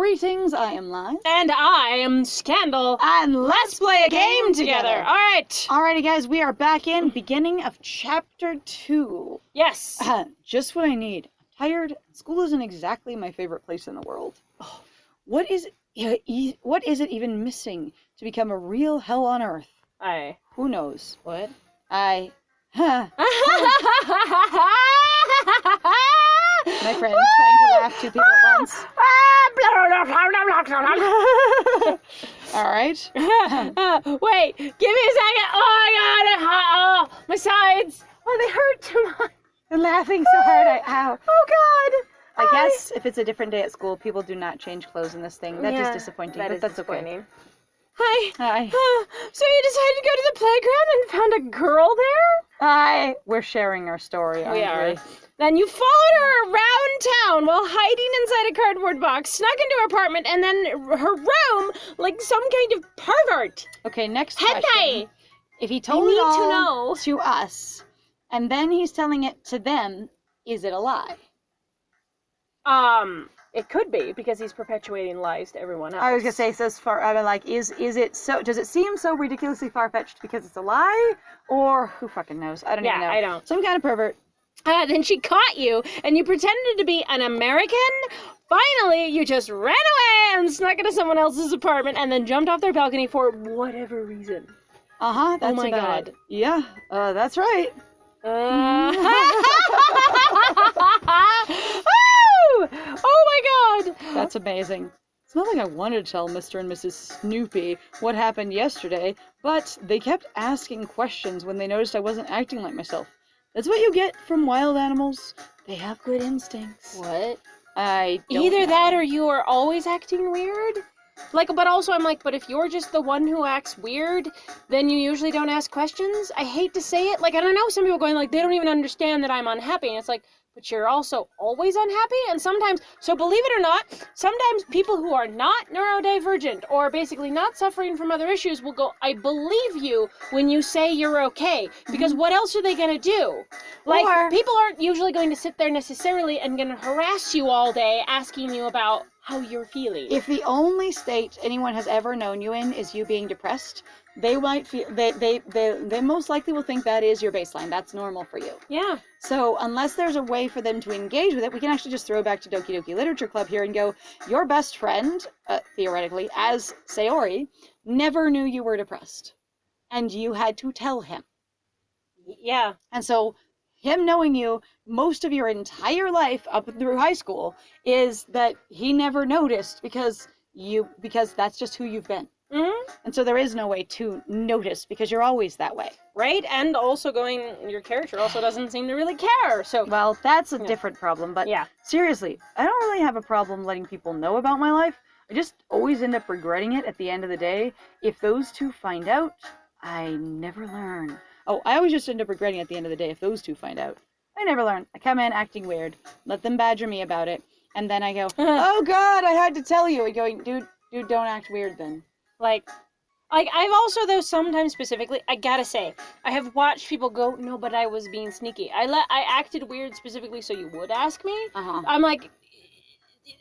Greetings, I am Live. And I am Scandal. And let's play a game together. All right. Alrighty, guys, we are back in beginning of chapter 2. Yes. Just what I need. I'm tired. School isn't exactly my favorite place in the world. Oh, what is it even missing to become a real hell on earth? Who knows? What? My friend trying to laugh two people at once. All right. Wait, give me a second. Oh my god. Oh, my sides. Oh, they hurt too much. I'm laughing so hard. Ow. Oh god. I guess if it's a different day at school, people do not change clothes in this thing. That is disappointing, but that's okay. Hi. Hi. So you decided to go to the playground and found a girl there? Hi. We're sharing our story, aren't we? We are. Then you followed her around town while hiding inside a cardboard box, snuck into her apartment, and then her room like some kind of pervert. Okay, next Hentai. question. If he told it all to us, and then he's telling it to them, is it a lie? It could be, because he's perpetuating lies to everyone else. I was gonna say, is it so? Does it seem so ridiculously far-fetched because it's a lie, or who fucking knows? I don't even know. Yeah, I don't. Some kind of pervert. Then she caught you, and you pretended to be an American. Finally, you just ran away and snuck into someone else's apartment, and then jumped off their balcony for whatever reason. That's oh my about god. It. Yeah, that's right. Oh my god! That's amazing. It's not like I wanted to tell Mr. and Mrs. Snoopy what happened yesterday, but they kept asking questions when they noticed I wasn't acting like myself. That's what you get from wild animals. They have good instincts. What? I don't Either know. that or you are always acting weird. Like, but also I'm like, but if you're just the one who acts weird, then you usually don't ask questions. I hate to say it. Like, I don't know, some people going like, they don't even understand that I'm unhappy. And it's like, but you're also always unhappy. And sometimes, so believe it or not, sometimes people who are not neurodivergent or basically not suffering from other issues will go, I believe you when you say you're okay. Because what else are they going to do? Like, people aren't usually going to sit there necessarily and going to harass you all day asking you about how you're feeling. If the only state anyone has ever known you in is you being depressed, they might feel they most likely will think that is your baseline. That's normal for you. Yeah. So unless there's a way for them to engage with it, we can actually just throw back to Doki Doki Literature Club here and go, your best friend, theoretically, as Sayori, never knew you were depressed. And you had to tell him. Yeah. And so him knowing you most of your entire life up through high school is that he never noticed because that's just who you've been. Mm-hmm. And so there is no way to notice because you're always that way. Right? And also your character also doesn't seem to really care. So, well, that's a different problem. But seriously, I don't really have a problem letting people know about my life. I just always end up regretting it at the end of the day. If those two find out, I never learn. Oh, I always just end up regretting at the end of the day if those two find out. I never learn. I come in acting weird, let them badger me about it, and then I go, oh god, I had to tell you. And going, dude, don't act weird then. Like I've also, though, sometimes specifically, I gotta say, I have watched people go, no, but I was being sneaky. I acted weird specifically so you would ask me. I'm like,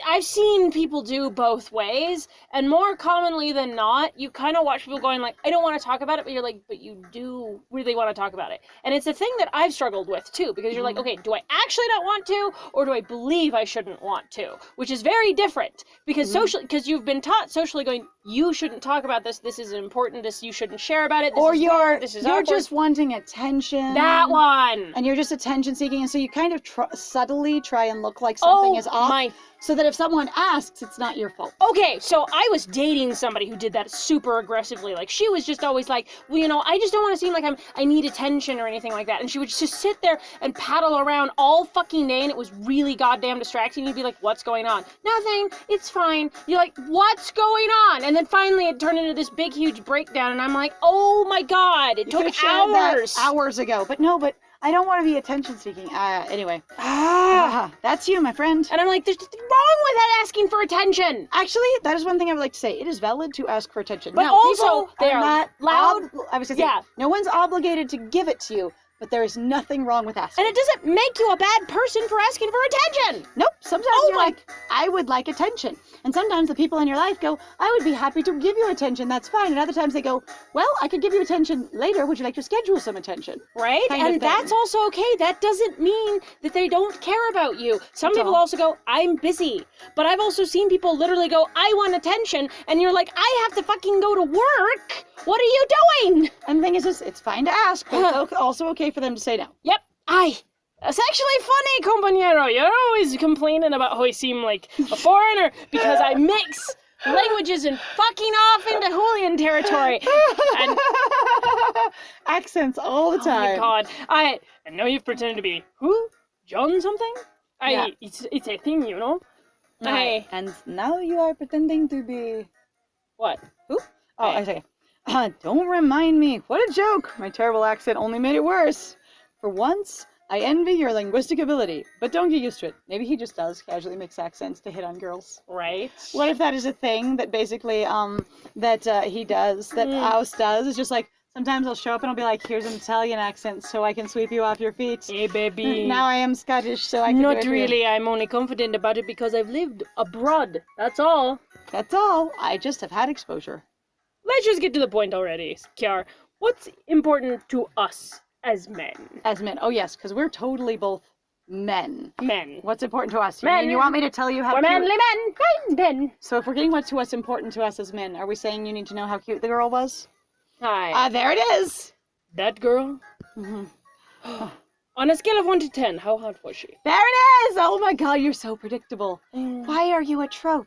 I've seen people do both ways, and more commonly than not, you kind of watch people going like, I don't want to talk about it, but you're like, but you do really want to talk about it. And it's a thing that I've struggled with, too, because you're like, okay, do I actually not want to, or do I believe I shouldn't want to? Which is very different, because socially, because you've been taught socially going, you shouldn't talk about this, this is important, you shouldn't share about it, you're awkward. Just wanting attention. That one! And you're just attention seeking, and so you kind of subtly try and look like something is off. So that if someone asks, it's not your fault. Okay, so I was dating somebody who did that super aggressively. Like, she was just always like, well, I just don't want to seem like I need attention or anything like that. And she would just sit there and paddle around all fucking day, and it was really goddamn distracting. You'd be like, what's going on? Nothing, it's fine. You're like, what's going on? And then finally it turned into this big, huge breakdown, and I'm like, oh my god, it took hours. That hours ago. But I don't want to be attention-seeking. Anyway. That's you, my friend. And I'm like, there's nothing wrong with that asking for attention. Actually, that is one thing I would like to say. It is valid to ask for attention. But now, also, they are not loud. I was going to say, no one's obligated to give it to you, but there is nothing wrong with asking. And it doesn't make you a bad person for asking for attention. Nope. Sometimes you're like, I would like attention. And sometimes the people in your life go, I would be happy to give you attention. That's fine. And other times they go, well, I could give you attention later. Would you like to schedule some attention? Right? And that's also okay. That doesn't mean that they don't care about you. Some people also go, I'm busy. But I've also seen people literally go, I want attention. And you're like, I have to fucking go to work. What are you doing? And the thing is, it's fine to ask, but it's also okay for them to say no. Yep. That's actually funny, compañero. You're always complaining about how I seem like a foreigner because I mix languages and fucking off into Julian territory. And accents all the time. Oh my god. I know you've pretended to be who? John something? Yeah. It's a thing, you know? And now you are pretending to be... What? Who? Oh, I say. Don't remind me. What a joke. My terrible accent only made it worse. For once, I envy your linguistic ability, but don't get used to it. Maybe he just does casually mix accents to hit on girls. Right. What if that is a thing that basically, he does, that Aus does? It's just like, sometimes I'll show up and I'll be like, here's an Italian accent so I can sweep you off your feet. Hey, baby. Now I am Scottish, so I can do it. Not really. I'm only confident about it because I've lived abroad. That's all. That's all. I just have had exposure. Let's just get to the point already, Kiar. What's important to us as men? As men. Oh, yes, because we're totally both men. Men. What's important to us? Men. You want me to tell you how we're cute... manly men. So if we're getting what's important to us as men, are we saying you need to know how cute the girl was? Hi. There it is. That girl? Mm-hmm. On a scale of 1 to 10, how hot was she? There it is! Oh my god, you're so predictable. Why are you a trope?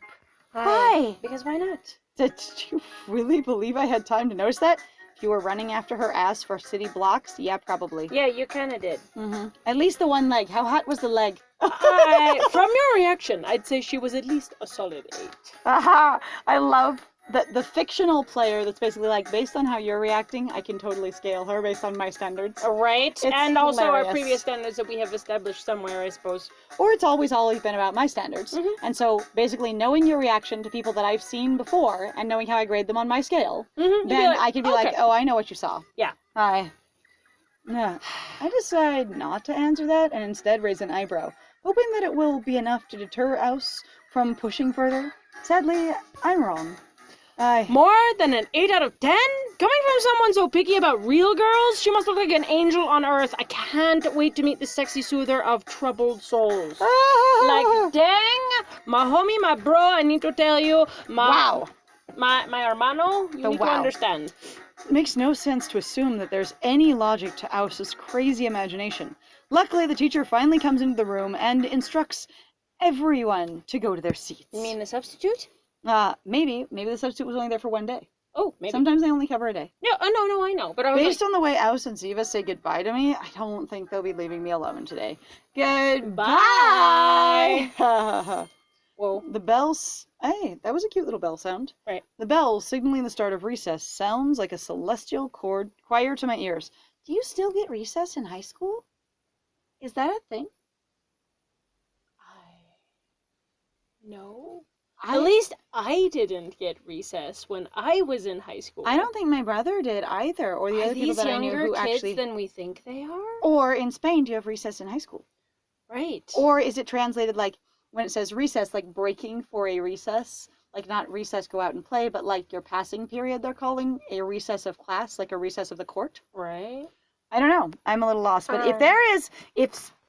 Why? Because why not? Did you really believe I had time to notice that? If you were running after her ass for city blocks, yeah, probably. Yeah, you kind of did. Mm-hmm. At least the one leg. How hot was the leg? From your reaction, I'd say she was at least a solid 8. Aha! I love the fictional player that's basically like, based on how you're reacting, I can totally scale her based on my standards. Right, It's and also hilarious. our previous standards that we have established somewhere, I suppose. Or it's always been about my standards. Mm-hmm. And so, basically, knowing your reaction to people that I've seen before, and knowing how I grade them on my scale, then I can be like, oh, I know what you saw. Yeah. I decide not to answer that, and instead raise an eyebrow, hoping that it will be enough to deter Aus from pushing further. Sadly, I'm wrong. More than an 8 out of 10? Coming from someone so picky about real girls, she must look like an angel on earth. I can't wait to meet the sexy soother of troubled souls. Like, dang, my homie, my bro, I need to tell you, my hermano, you need to understand. It makes no sense to assume that there's any logic to Aus's crazy imagination. Luckily, the teacher finally comes into the room and instructs everyone to go to their seats. You mean the substitute? Maybe the substitute was only there for one day. Oh, maybe. Sometimes they only cover a day. No, I know. But based on the way Aus and Ziva say goodbye to me, I don't think they'll be leaving me alone today. Goodbye! Whoa. The bells... Hey, that was a cute little bell sound. Right. The bell signaling the start of recess sounds like a celestial choir to my ears. Do you still get recess in high school? Is that a thing? No. At least I didn't get recess when I was in high school. I don't think my brother did either, or the other people that I knew who actually... Are these younger kids than we think they are? Or in Spain, do you have recess in high school? Right. Or is it translated like, when it says recess, like breaking for a recess? Like not recess, go out and play, but like your passing period, they're calling a recess of class, like a recess of the court? Right. I don't know. I'm a little lost. But if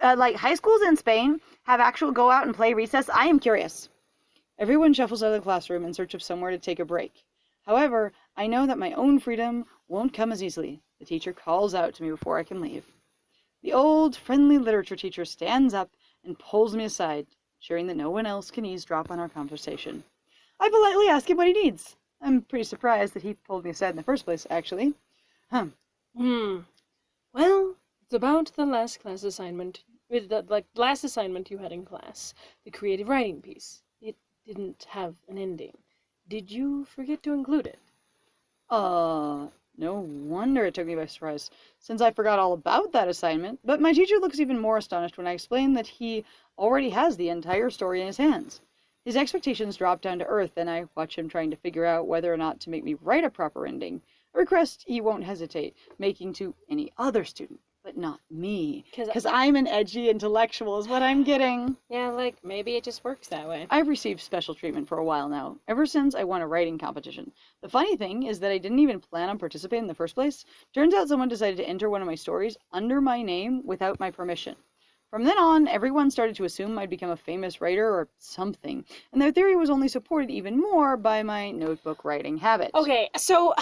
like high schools in Spain have actual go out and play recess, I am curious. Everyone shuffles out of the classroom in search of somewhere to take a break. However, I know that my own freedom won't come as easily. The teacher calls out to me before I can leave. The old, friendly literature teacher stands up and pulls me aside, ensuring that no one else can eavesdrop on our conversation. I politely ask him what he needs. I'm pretty surprised that he pulled me aside in the first place, actually. Well, it's about the last class assignment. The last assignment you had in class. The creative writing piece. It didn't have an ending. Did you forget to include it? No wonder it took me by surprise, since I forgot all about that assignment. But my teacher looks even more astonished when I explain that he already has the entire story in his hands. His expectations drop down to earth, and I watch him trying to figure out whether or not to make me write a proper ending, a request he won't hesitate making to any other student. but not me. Because I'm an edgy intellectual is what I'm getting. Yeah, like, maybe it just works that way. I've received special treatment for a while now, ever since I won a writing competition. The funny thing is that I didn't even plan on participating in the first place. Turns out someone decided to enter one of my stories under my name without my permission. From then on, everyone started to assume I'd become a famous writer or something, and their theory was only supported even more by my notebook writing habit. Okay, so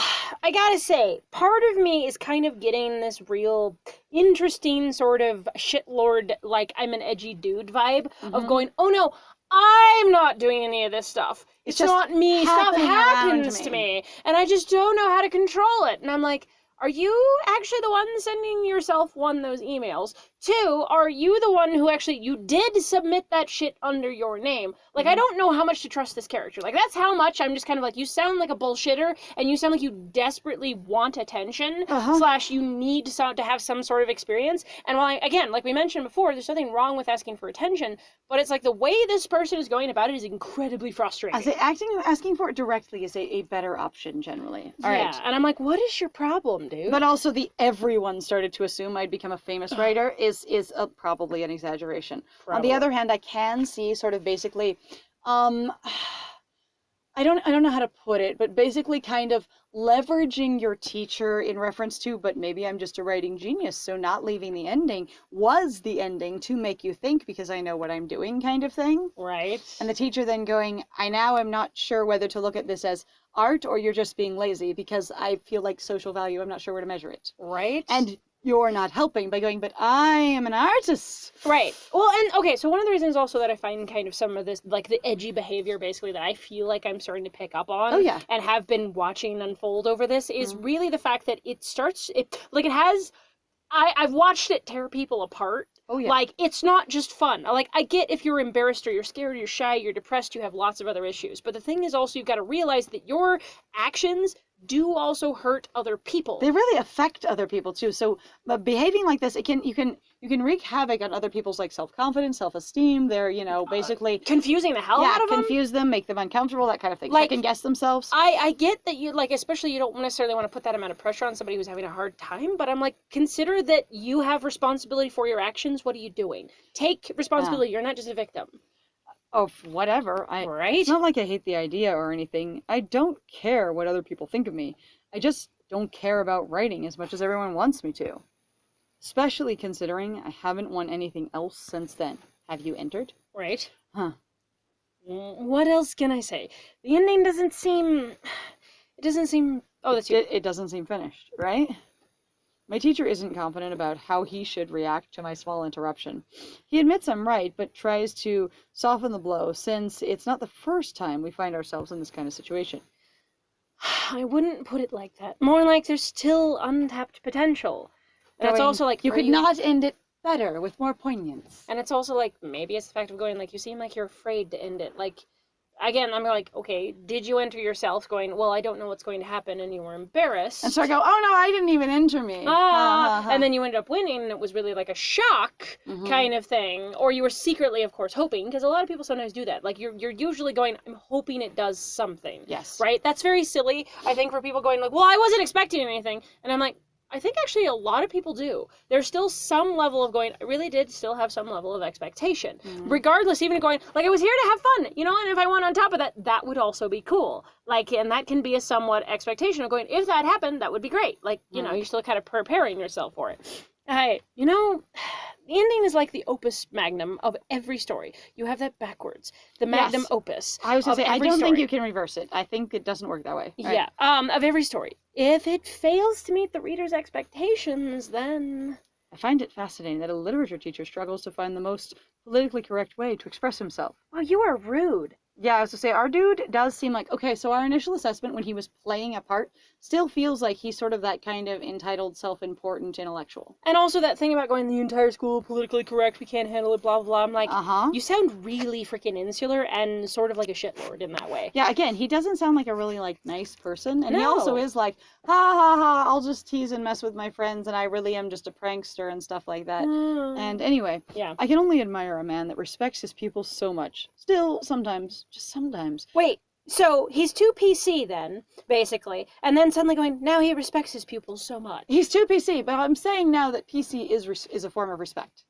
I gotta say, part of me is kind of getting this real interesting sort of shitlord, like I'm an edgy dude vibe of going, oh no, I'm not doing any of this stuff. It's not me. Stuff happens to me, and I just don't know how to control it. And I'm like, are you actually the one sending yourself, one, those emails? Two, are you the one who actually, you did submit that shit under your name? Like, I don't know how much to trust this character. Like, that's how much I'm just kind of like, you sound like a bullshitter, and you sound like you desperately want attention, / you need to have some sort of experience. And while again, like we mentioned before, there's nothing wrong with asking for attention, but it's like the way this person is going about it is incredibly frustrating. I say asking for it directly is a better option, generally. All right. And I'm like, what is your problem, dude? But also everyone started to assume I'd become a famous writer is probably an exaggeration. Probably. On the other hand, I can see sort of basically, I don't know how to put it, but basically kind of leveraging your teacher in reference to, but maybe I'm just a writing genius, so not leaving the ending was the ending to make you think because I know what I'm doing kind of thing. Right. And the teacher then going, I now am not sure whether to look at this as art or you're just being lazy because I feel like social value, I'm not sure where to measure it. Right. And you're not helping by going, but I am an artist. Right. Well, and okay, so one of the reasons also that I find kind of some of this, like the edgy behavior basically that I feel like I'm starting to pick up on and have been watching unfold over this is really the fact that I've watched it tear people apart. Oh, yeah. Like, it's not just fun. Like, I get if you're embarrassed or you're scared or you're shy, you're depressed, you have lots of other issues. But the thing is also you've got to realize that your actions do also hurt other people. They really affect other people too. So behaving like this, you can wreak havoc on other people's like self-confidence, self-esteem. They're, basically confusing the hell out of them. Confuse them, make them uncomfortable, that kind of thing. Like, second guess themselves. I get that you especially you don't necessarily want to put that amount of pressure on somebody who's having a hard time, but I'm like, consider that you have responsibility for your actions. What are you doing? Take responsibility. You're not just a victim. Oh, whatever. Right? It's not like I hate the idea or anything. I don't care what other people think of me. I just don't care about writing as much as everyone wants me to. Especially considering I haven't won anything else since then. Have you entered? Right. Huh. What else can I say? The ending doesn't seem... Oh, that's you. It doesn't seem finished, right? My teacher isn't confident about how he should react to my small interruption. He admits I'm right, but tries to soften the blow, since it's not the first time we find ourselves in this kind of situation. I wouldn't put it like that. More like there's still untapped potential. And it's also like... You could not end it better, with more poignance. And it's also like, maybe it's the fact of going, like, you seem like you're afraid to end it. Like, again, I'm like, okay, did you enter yourself going, well, I don't know what's going to happen, and you were embarrassed. And so I go, oh no, I didn't even enter me. And then you ended up winning, and it was really like a shock kind of thing. Or you were secretly, of course, hoping, because a lot of people sometimes do that. Like, you're usually going, I'm hoping it does something. Yes. Right? That's very silly, I think, for people going like, well, I wasn't expecting anything. And I'm like, I think actually a lot of people do. There's still some level of going, I really did still have some level of expectation. Regardless, even going, like, I was here to have fun, and if I went on top of that, that would also be cool. Like, and that can be a somewhat expectation of going, if that happened, that would be great. Like, you're still kind of preparing yourself for it. The ending is like the opus magnum of every story. You have that backwards. The magnum opus. I was going to say, I don't think you can reverse it. I think it doesn't work that way. Yeah, of every story. If it fails to meet the reader's expectations, then... I find it fascinating that a literature teacher struggles to find the most politically correct way to express himself. Oh, you are rude. Yeah, I was to say, our dude does seem like, okay, so our initial assessment when he was playing a part still feels like he's sort of that kind of entitled, self-important intellectual. And also that thing about going, the entire school politically correct, we can't handle it, blah, blah, blah. I'm like, you sound really freaking insular and sort of like a shitlord in that way. Yeah, again, he doesn't sound like a really, nice person. And he also is like, ha, ha, ha, I'll just tease and mess with my friends, and I really am just a prankster and stuff like that. And anyway, I can only admire a man that respects his pupils so much. Still, sometimes, just sometimes. Wait. So he's too PC then, basically, and then suddenly going, now he respects his pupils so much. He's too PC, but I'm saying now that PC is a form of respect.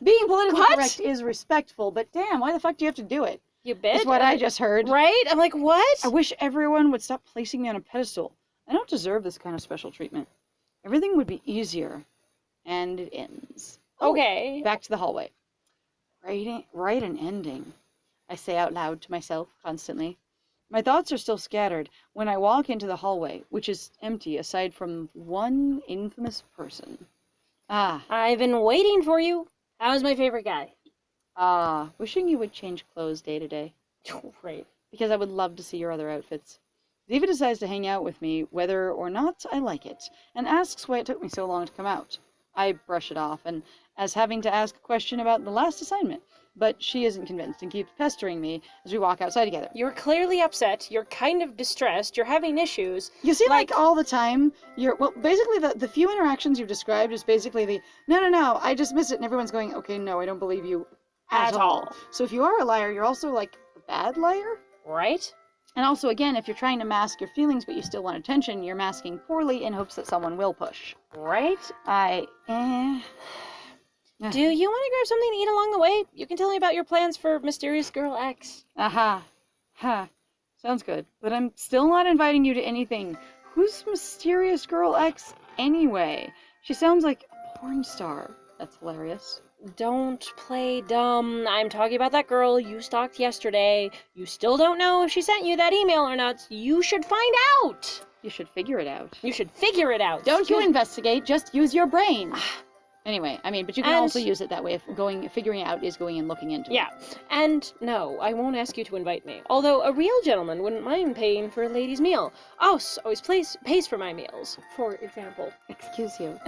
Being politically correct is respectful, but damn, why the fuck do you have to do it? You bitch. That's what I just heard. Right? I'm like, what? I wish everyone would stop placing me on a pedestal. I don't deserve this kind of special treatment. Everything would be easier. And it ends. Okay. Back to the hallway. Write an ending, I say out loud to myself constantly. My thoughts are still scattered when I walk into the hallway, which is empty aside from one infamous person. I've been waiting for you. How's my favorite guy? Wishing you would change clothes day to day. Right. Because I would love to see your other outfits. Ziva decides to hang out with me whether or not I like it, and asks why it took me so long to come out. I brush it off, and as having to ask a question about the last assignment, but she isn't convinced and keeps pestering me as we walk outside together. You're clearly upset, you're kind of distressed, you're having issues. You seem like all the time, basically the few interactions you've described is basically the, no, I just missed it, and everyone's going, okay, no, I don't believe you at all. So if you are a liar, you're also like a bad liar? Right? And also, again, if you're trying to mask your feelings but you still want attention, you're masking poorly in hopes that someone will push. Right? Do you want to grab something to eat along the way? You can tell me about your plans for Mysterious Girl X. Sounds good. But I'm still not inviting you to anything. Who's Mysterious Girl X anyway? She sounds like a porn star. That's hilarious. Don't play dumb. I'm talking about that girl you stalked yesterday. You still don't know if she sent you that email or not. You should find out. You should figure it out. You should figure it out. Don't you investigate, just use your brain. Anyway, but you can also use it that way if figuring it out is going and looking into it. Yeah. And no, I won't ask you to invite me. Although a real gentleman wouldn't mind paying for a lady's meal. Us always pays for my meals, for example. Excuse you.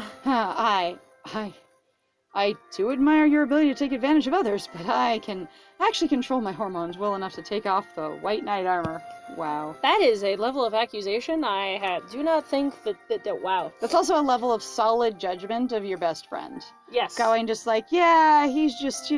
I do admire your ability to take advantage of others, but I can actually control my hormones well enough to take off the white knight armor. Wow. That is a level of accusation I do not think that wow. That's also a level of solid judgment of your best friend. Yes. Going just like, yeah, he's just,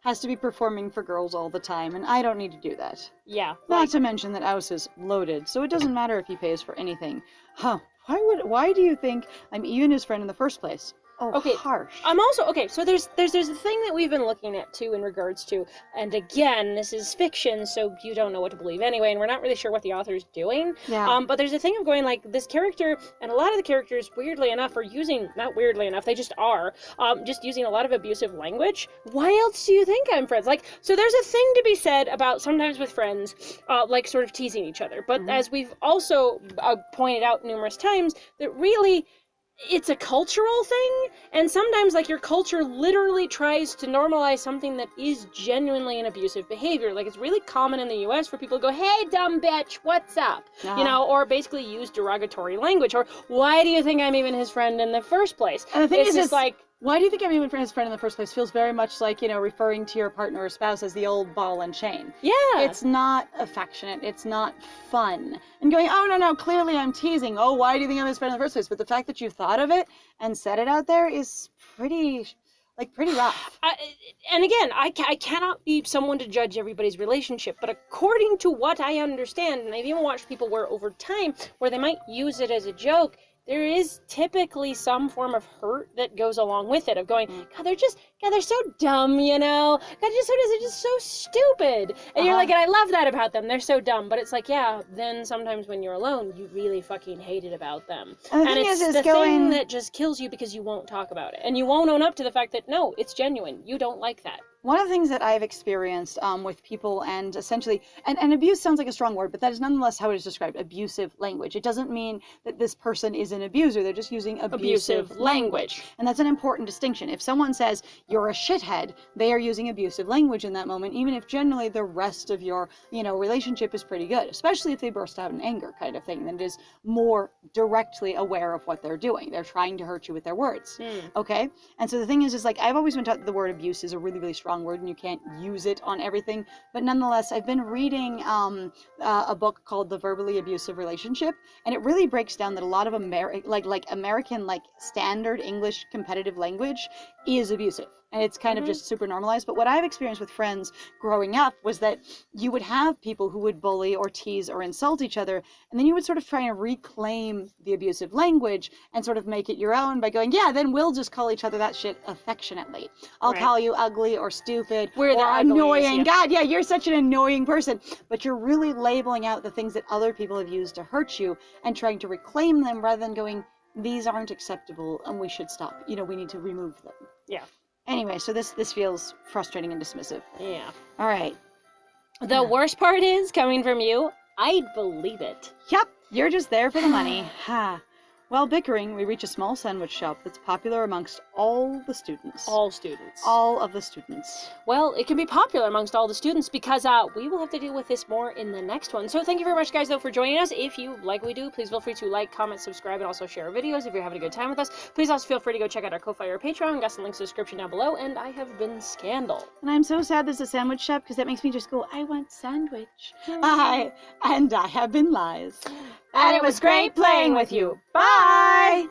has to be performing for girls all the time, and I don't need to do that. Yeah. Not to mention that Aus is loaded, so it doesn't matter if he pays for anything. Why do you think I'm even his friend in the first place? Oh, okay. Harsh. I'm also okay. So there's a thing that we've been looking at too in regards to, and again, this is fiction, so you don't know what to believe anyway, and we're not really sure what the author's doing. Yeah. But there's a thing of going like this character, and a lot of the characters, weirdly enough, are using they just are just using a lot of abusive language. Why else do you think I'm friends? Like, so there's a thing to be said about sometimes with friends, like sort of teasing each other. But as we've also pointed out numerous times, that really, it's a cultural thing, and sometimes like your culture literally tries to normalize something that is genuinely an abusive behavior. Like, it's really common in the US for people to go, hey dumb bitch, what's up? Or basically use derogatory language, or why do you think I'm even his friend in the first place? And the thing is just like, why do you think I'm even his friend in the first place feels very much like, referring to your partner or spouse as the old ball and chain. Yeah. It's not affectionate. It's not fun. And going, oh, no, clearly I'm teasing. Oh, why do you think I'm his friend in the first place? But the fact that you thought of it and said it out there is pretty rough. And again, I cannot be someone to judge everybody's relationship, but according to what I understand, and I've even watched people where over time, where they might use it as a joke, there is typically some form of hurt that goes along with it, of going, God, they're so dumb, God, they're just so stupid. And you're like, and I love that about them, they're so dumb. But it's like, yeah, then sometimes when you're alone, you really fucking hate it about them. And it's the thing that just kills you because you won't talk about it. And you won't own up to the fact that, no, it's genuine. You don't like that. One of the things that I've experienced with people, and essentially, and abuse sounds like a strong word, but that is nonetheless how it is described, abusive language. It doesn't mean that this person is an abuser, they're just using abusive language. And that's an important distinction. If someone says, you're a shithead, they are using abusive language in that moment, even if generally the rest of your, relationship is pretty good, especially if they burst out in anger kind of thing, then it is more directly aware of what they're doing. They're trying to hurt you with their words, okay? And so the thing is like, I've always been taught that the word abuse is a really, really strong word and you can't use it on everything, but nonetheless I've been reading a book called The Verbally Abusive Relationship, and it really breaks down that a lot of American standard English competitive language is abusive. and it's kind of just super normalized. But what I've experienced with friends growing up was that you would have people who would bully or tease or insult each other, and then you would sort of try and reclaim the abusive language and sort of make it your own by going, yeah, then we'll just call each other that shit affectionately. I'll call you ugly or stupid or annoying. God, yeah, you're such an annoying person. But you're really labeling out the things that other people have used to hurt you and trying to reclaim them rather than going, these aren't acceptable and we should stop. You know, we need to remove them. Yeah. Anyway, so this feels frustrating and dismissive. Yeah. All right. The worst part is, coming from you, I'd believe it. Yep, you're just there for the money. Ha. While bickering, we reach a small sandwich shop that's popular amongst all the students. All students. All of the students. Well, it can be popular amongst all the students because we will have to deal with this more in the next one. So thank you very much, guys, though, for joining us. If you like what we do, please feel free to like, comment, subscribe, and also share our videos if you're having a good time with us. Please also feel free to go check out our Ko-Fi or Patreon. We've got some links in the description down below. And I have been Scandal. And I'm so sad there's a sandwich shop because that makes me just go, I want sandwich. I have been Lies. And it was great playing with you. Bye!